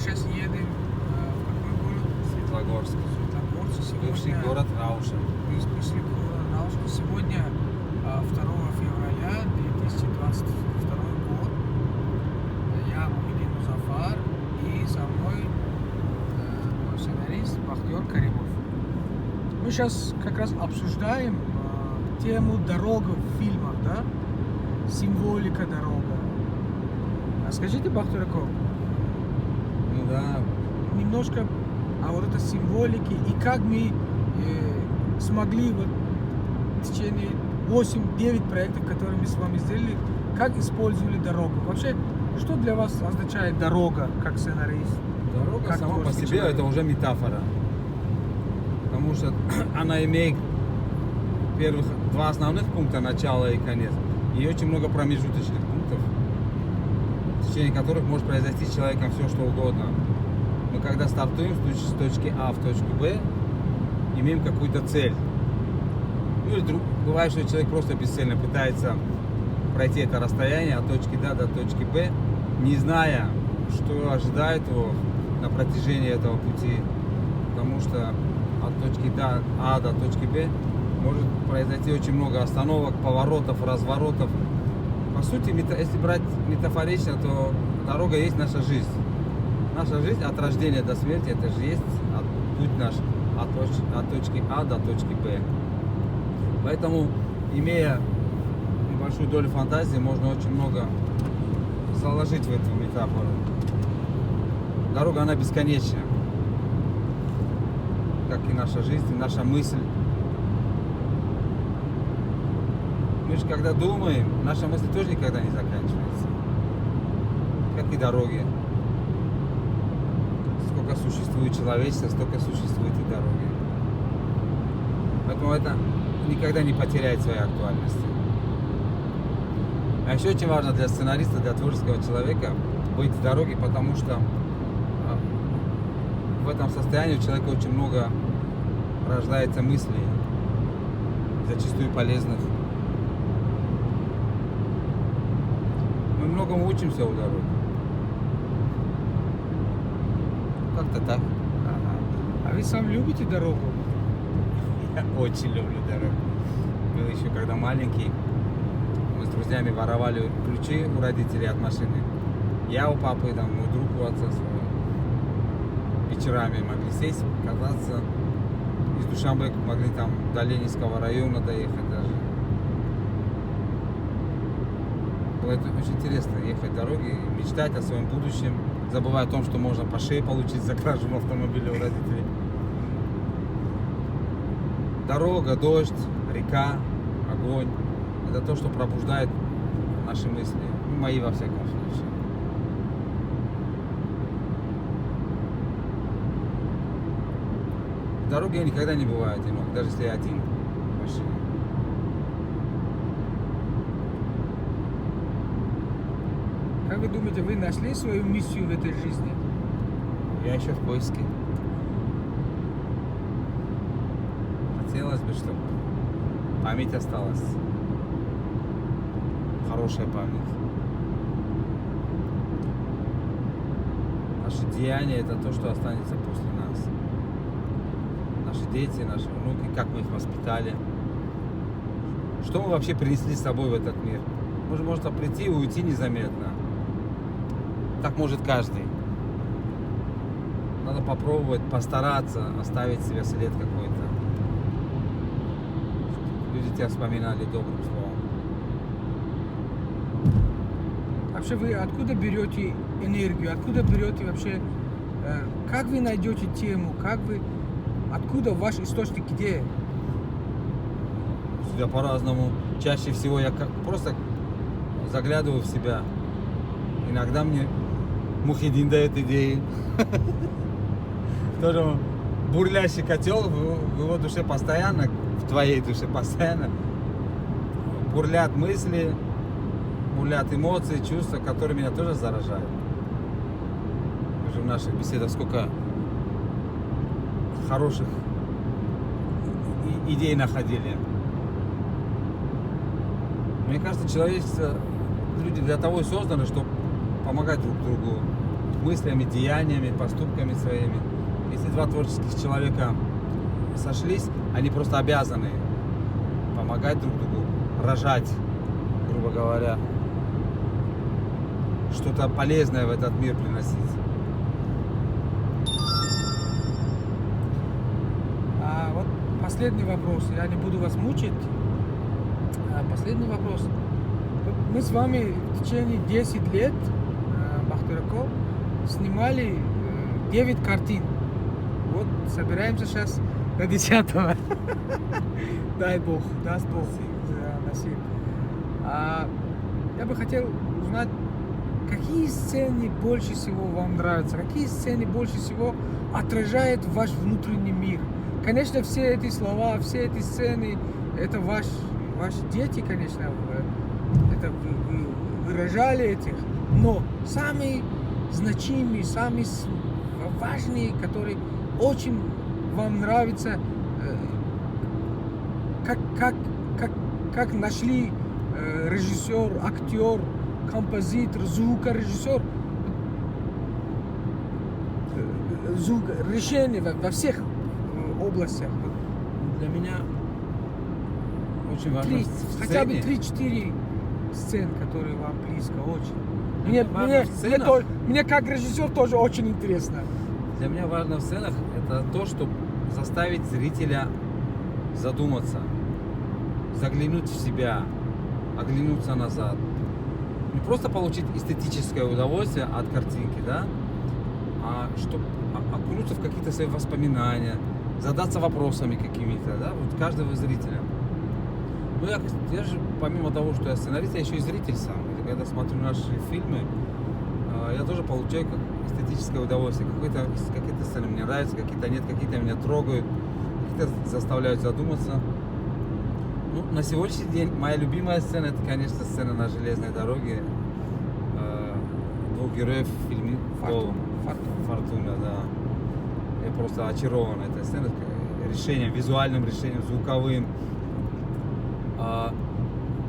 сейчас едем в какой город? Светлогорск. Светлогорск. Бывший Сегодня город Рауша. бывший город Рауша. Сегодня 2 февраля 2022 год. Я Мухиддин Музафар и со мной мой сценарист Бахтиёр Каримов. Мы сейчас как раз обсуждаем тему дорога в фильмах, да? Символика дорога. А скажите, Бахтиёр, Ну да, немножко о вот этой символике и как мы смогли вот в течение 8-9 проектов, которые мы с вами сделали, как использовали дорогу. Вообще, что для вас означает дорога как сценарист? дорога Как сама по творческий себе человек. это уже метафора. Потому что она имеет первых два основных пункта, начало и конец, и очень много промежуточных пунктов, в течение которых может произойти с человеком все, что угодно. Мы когда стартуем с точки А в точку Б, имеем какую-то цель. Ну или бывает, что человек просто бесцельно пытается пройти это расстояние от точки А до точки Б, не зная, что ожидает его на протяжении этого пути. Потому что от точки А до точки Б может произойти очень много остановок, поворотов, разворотов. По сути, если брать метафорично, то дорога есть наша жизнь. Наша жизнь от рождения до смерти, это же есть путь наш от точки А до точки Б. Поэтому, имея небольшую долю фантазии, можно очень много заложить в эту метафору. Дорога, она бесконечна, как и наша жизнь, и наша мысль. Мы же когда думаем, наша мысль тоже никогда не заканчивается. Как и дороги. Сколько существует человечество, столько существует и дороги. Поэтому это никогда не потеряет своей актуальности. А еще очень важно для сценариста, для творческого человека быть в дороге, потому что в этом состоянии у человека очень много рождается мыслей, зачастую полезных. Мы многому учимся у дороги. Как-то так. А вы сам любите дорогу? Я очень люблю дорогу. Был еще когда маленький. Мы с друзьями воровали ключи у родителей от машины. Я у папы, там, мой друг у отца своего. Вечерами могли сесть, кататься. Из Душанбе могли там до Ленинского района доехать даже. Было это очень интересно, ехать дороги, мечтать о своем будущем, забывая о том, что можно по шее получить за кражу в автомобиле у родителей. Дорога, дождь, река, огонь — это то, что пробуждает наши мысли. Ну, мои, во всяком случае. В дороге я никогда не бываю одинок, даже если я один в машине. Как вы думаете, вы нашли свою миссию в этой жизни? Я еще в поиске. Хотелось бы, чтобы память осталась. Хорошая память. Наши деяния — это то, что останется после нас. Наши дети, наши внуки, как мы их воспитали. Что мы вообще принесли с собой в этот мир? Можно прийти и уйти незаметно. Так может каждый. Надо попробовать, постараться оставить себе след какой-то. Люди тебя вспоминали добрым словом. Вообще вы откуда берете энергию, откуда берете вообще, как вы найдете тему, откуда ваш источник, где? Всегда по-разному. Чаще всего я просто заглядываю в себя. Иногда мне Мухиддин дает идеи. Тоже бурлящий котел в его душе постоянно, в твоей душе постоянно бурлят мысли, бурлят эмоции, чувства, которые меня тоже заражают. Мы же в наших беседах сколько хороших идей находили. Мне кажется, человечество, люди для того и созданы, чтобы помогать друг другу. мыслями, деяниями, поступками своими. Если два творческих человека сошлись, они просто обязаны помогать друг другу, рожать, грубо говоря, что-то полезное в этот мир приносить. Вот последний вопрос, я не буду вас мучить. Последний вопрос. Вот мы с вами в течение 10 лет, Бахтыраков, снимали 9 картин. Вот собираемся сейчас на 10-го. Дай Бог, даст Бог, Насир. Я бы хотел узнать, какие сцены больше всего вам нравятся, какие сцены больше всего отражают ваш внутренний мир. Конечно, все эти слова, все эти сцены, это ваши дети, конечно, это вы выражали этих, но самые значимые, самые важные, которые очень вам нравятся, как нашли режиссер, актер, композитор, звукорежиссер, решение во всех областях. Для меня очень важно хотя бы 3-4 сцен, которые вам близко, очень. Мне как режиссер тоже очень интересно. Для меня важно в сценах это то, чтобы заставить зрителя задуматься, заглянуть в себя, оглянуться назад. Не просто получить эстетическое удовольствие от картинки, да, а чтобы окунуться в какие-то свои воспоминания, задаться вопросами какими-то, да, вот каждого зрителя. Ну, я же, помимо того, что я сценарист, я еще и зритель сам. И когда смотрю наши фильмы, я тоже получаю как эстетическое удовольствие. Какие-то сцены мне нравятся, какие-то нет, какие-то меня трогают, какие-то заставляют задуматься. Ну, на сегодняшний день моя любимая сцена, это, конечно, сцена на железной дороге. Двух героев в фильме Фортуна, да. Я просто очарован этой сценой, решением, визуальным решением, звуковым.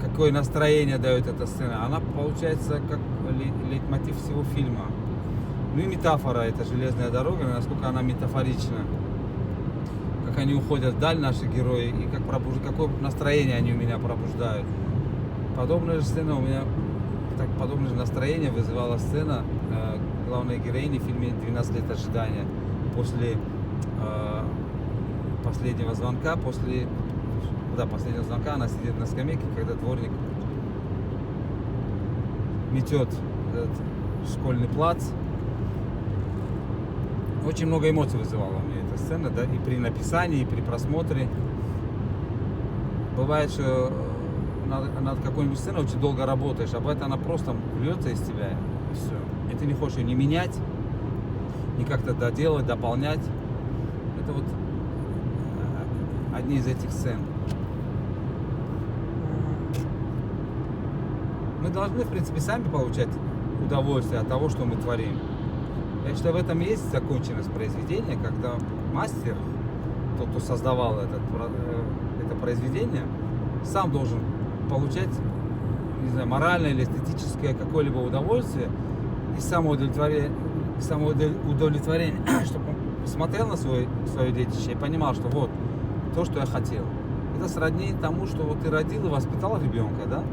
Какое настроение дает эта сцена. Она получается как лейтмотив всего фильма. Ну и метафора, это железная дорога, насколько она метафорична. Как они уходят вдаль, наши герои, и какое настроение они у меня пробуждают. Подобная же сцена у меня, подобное же настроение вызывала сцена главной героини в фильме «12 лет ожидания». После последнего звонка, последнего звонка она сидит на скамейке, когда дворник метет этот школьный плац. Очень много эмоций вызывала у меня эта сцена, да, и при написании, и при просмотре. Бывает, что над какой-нибудь сценой очень долго работаешь, а бывает, она просто льется из тебя, и все. И ты не хочешь ее не менять, не как-то доделать, дополнять. Это вот одни из этих сцен. Мы должны, в принципе, сами получать удовольствие от того, что мы творим. Я считаю, в этом и есть законченность произведения, когда мастер, тот, кто создавал это произведение, сам должен получать, не знаю, моральное или эстетическое какое-либо удовольствие и самоудовлетворение, чтобы он смотрел на свое детище и понимал, что вот то, что я хотел. Это сродни тому, что вот ты родил и воспитал ребенка, да?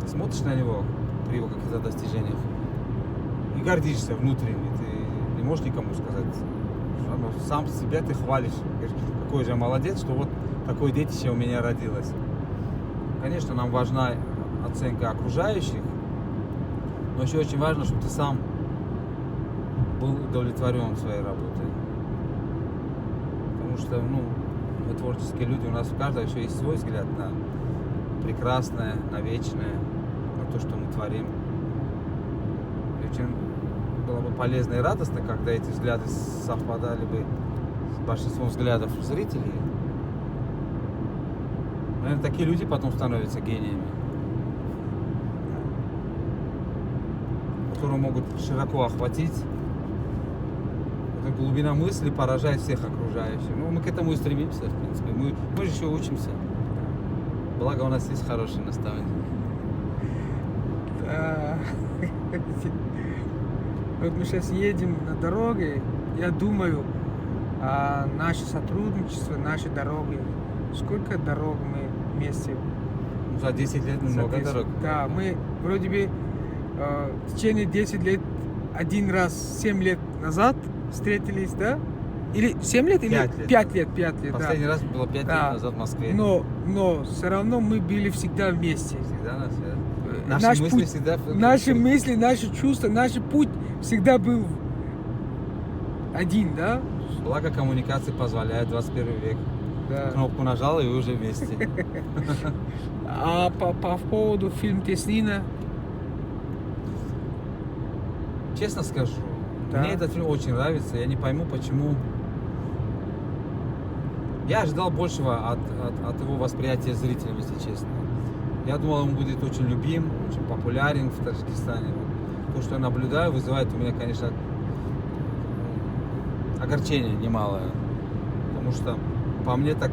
Смотришь на него при его каких-то достижениях и гордишься внутренне. Ты не можешь никому сказать, что сам себя ты хвалишь. Говоришь, какой же я молодец, что вот такое детище у меня родилось. Конечно, нам важна оценка окружающих, но еще очень важно, чтобы ты сам был удовлетворен своей работой. Потому что, мы творческие люди, у нас у каждого еще есть свой взгляд на прекрасное, на вечное, на то, что мы творим. И очень было бы полезно и радостно, когда эти взгляды совпадали бы с большинством взглядов зрителей. Наверное, такие люди потом становятся гениями, которые могут широко охватить. Эта глубина мысли поражает всех окружающих. Мы к этому и стремимся, в принципе. Мы же еще учимся. Благо у нас есть хороший наставник. Вот мы сейчас едем на дороге, я думаю о наше сотрудничество, наши дороги. Сколько дорог мы вместе? За 10 лет много 10. дорог. Да, мы вроде бы в течение 10 лет один раз 7 лет назад встретились, да? Или 7 лет? Или 5 лет. 5 лет, 5 лет, Последний раз было 5 Да. лет назад в Москве. Но все равно мы были всегда вместе. Всегда на связи. Наш Наши мысли путь- всегда... Наши мысли, наши чувства, наш путь всегда был один, да? Благо коммуникации позволяет 21 век. Да. Кнопку нажал и вы уже вместе. А по поводу фильма «Теснина», Честно скажу, Да. мне этот фильм очень нравится. Я не пойму, почему. Я ожидал большего от его восприятия зрителям, если честно. Я думал, он будет очень любим, очень популярен в Таджикистане. Вот то, что я наблюдаю, вызывает у меня, конечно, огорчение немалое. Потому что, по мне, так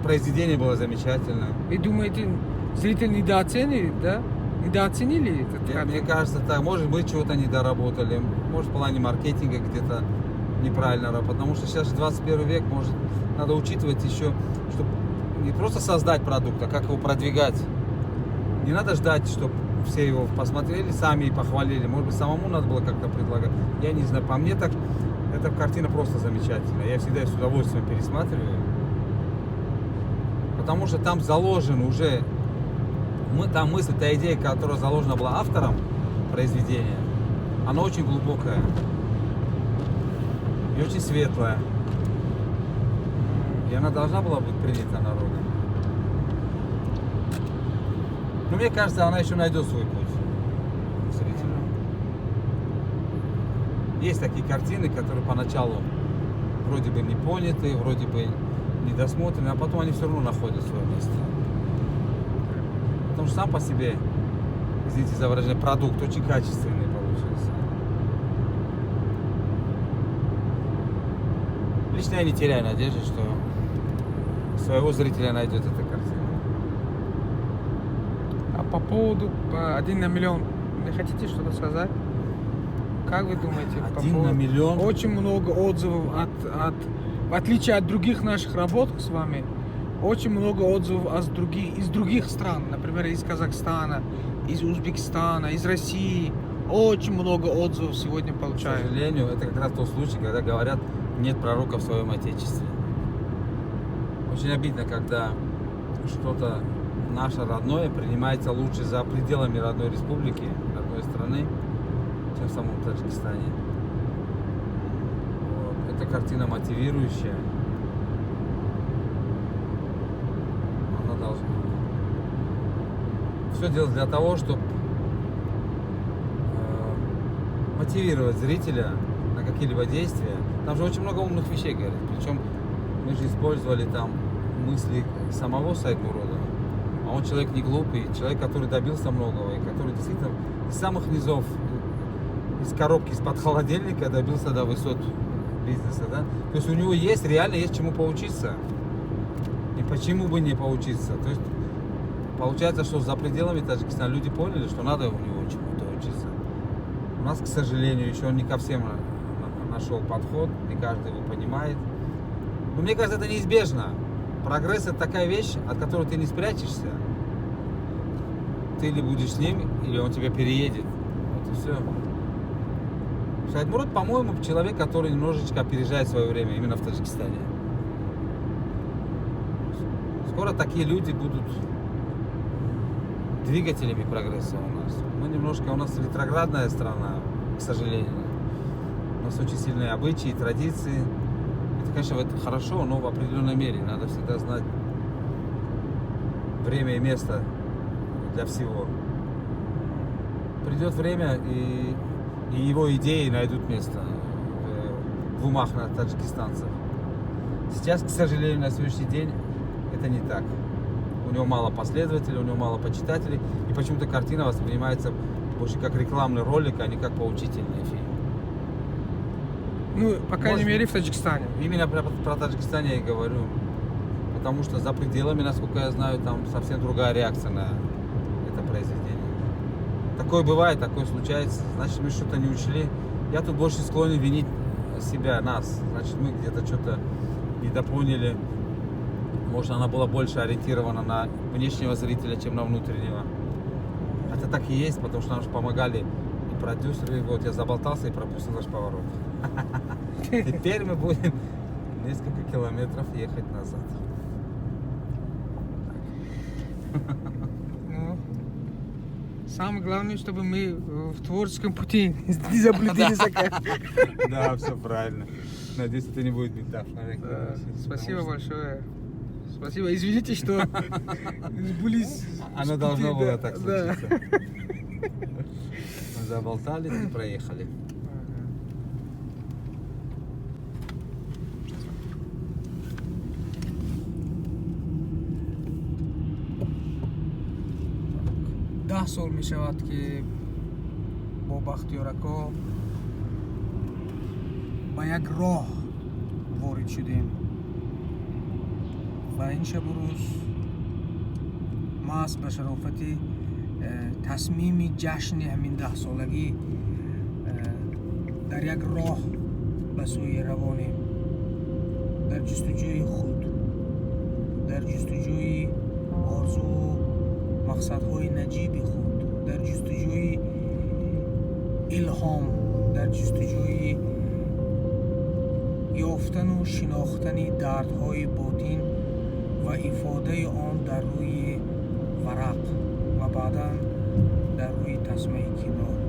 произведение было замечательное. вы думаете, зрители недооценили, да? Недооценили этот кадр? Мне кажется, так, может быть, чего-то не доработали. Может, в плане маркетинга где-то неправильно работать. Потому что сейчас же 21 век, может, надо учитывать еще, чтобы не просто создать продукт, а как его продвигать. Не надо ждать, чтобы все его посмотрели, сами и похвалили. Может быть, самому надо было как-то предлагать. Я не знаю, по мне так, эта картина просто замечательная. Я всегда ее с удовольствием пересматриваю. Потому что там заложен уже, там мысль, та идея, которая заложена была автором произведения, она очень глубокая и очень светлая. И она должна была быть принята народом. Но мне кажется, она еще найдет свой путь к зрителю. Есть такие картины, которые поначалу вроде бы не поняты, вроде бы недосмотрены, а потом они все равно находят свое место. Потому что сам по себе, извините за выражение, продукт очень качественный получился. Лично я не теряю надежды, что своего зрителя найдет эта картина. А по поводу 1 на миллион, не хотите что-то сказать? Как вы думаете? по 1 на поводу- миллион? Очень много отзывов в отличие от других наших работ с вами, очень много отзывов из других стран, например, из Казахстана, из Узбекистана, из России. Очень много отзывов сегодня К получаю. сожалению, это как раз тот случай, когда говорят, нет пророка в своем отечестве. Очень обидно, когда что-то наше родное принимается лучше за пределами родной республики, родной страны, чем в самом Таджикистане. Вот. Эта картина мотивирующая. Она должна все делать для того, чтобы мотивировать зрителя на какие-либо действия. Там же очень много умных вещей говорят. Причем мы же использовали там мысли самого Сайгмуродова. А он человек не глупый, человек, который добился многого, и который действительно из самых низов, из коробки, из-под холодильника добился до высот бизнеса. Да? То есть у него реально есть чему поучиться. И почему бы не поучиться? То есть получается, что за пределами Таджикистана люди поняли, что надо у него чему-то учиться. У нас, к сожалению, еще он не ко всем нашел подход, не каждый его понимает. Но мне кажется, это неизбежно. Прогресс — это такая вещь, от которой ты не спрячешься. Ты или будешь с ним, или он тебя переедет. Вот и все. Сайгмурод, по-моему, человек, который немножечко опережает свое время именно в Таджикистане. Скоро такие люди будут двигателями прогресса у нас. У нас ретроградная страна, к сожалению. У нас очень сильные обычаи, традиции. Это, конечно, это хорошо, но в определенной мере. Надо всегда знать время и место для всего. Придет время, и его идеи найдут место в умах таджикистанцев. Сейчас, к сожалению, на сегодняшний день это не так. У него мало последователей, у него мало почитателей, и почему-то картина воспринимается больше как рекламный ролик, а не как поучительный фильм. Ну, по крайней Может мере, в Таджикистане. Именно про Таджикистан я и говорю. Потому что за пределами, насколько я знаю, там совсем другая реакция на это произведение. такое бывает, такое случается. Значит, мы что-то не учли. Я тут больше склонен винить себя, нас. Значит, мы где-то что-то недопоняли. Может, она была больше ориентирована на внешнего зрителя, чем на внутреннего. Это так и есть, потому что нам же помогали и продюсеры. Вот я заболтался и пропустил наш поворот. Теперь мы будем несколько километров ехать назад. Ну, самое главное, чтобы мы в творческом пути не заблудились. Да, все правильно. Надеюсь, это не будет метафорой. Спасибо большое. Спасибо. Извините, что сбылись. Оно должно было так Да. случиться. Мы заболтались и проехали. ده سال می شود که با بختیارکا به یک راه وارد شدیم و این شب و روز ما به شرافت تصمیم جشن همین 10 سالگی در یک راه به سوی روانیم، در جستجوی خود، در جستجوی آرزو و مقصدهای نجیب خود، در جستجوی الهام، در جستجوی یافتن و شناختن دردهای باطن و افاده آن در روی ورق و بعدا در روی تسمه کنار.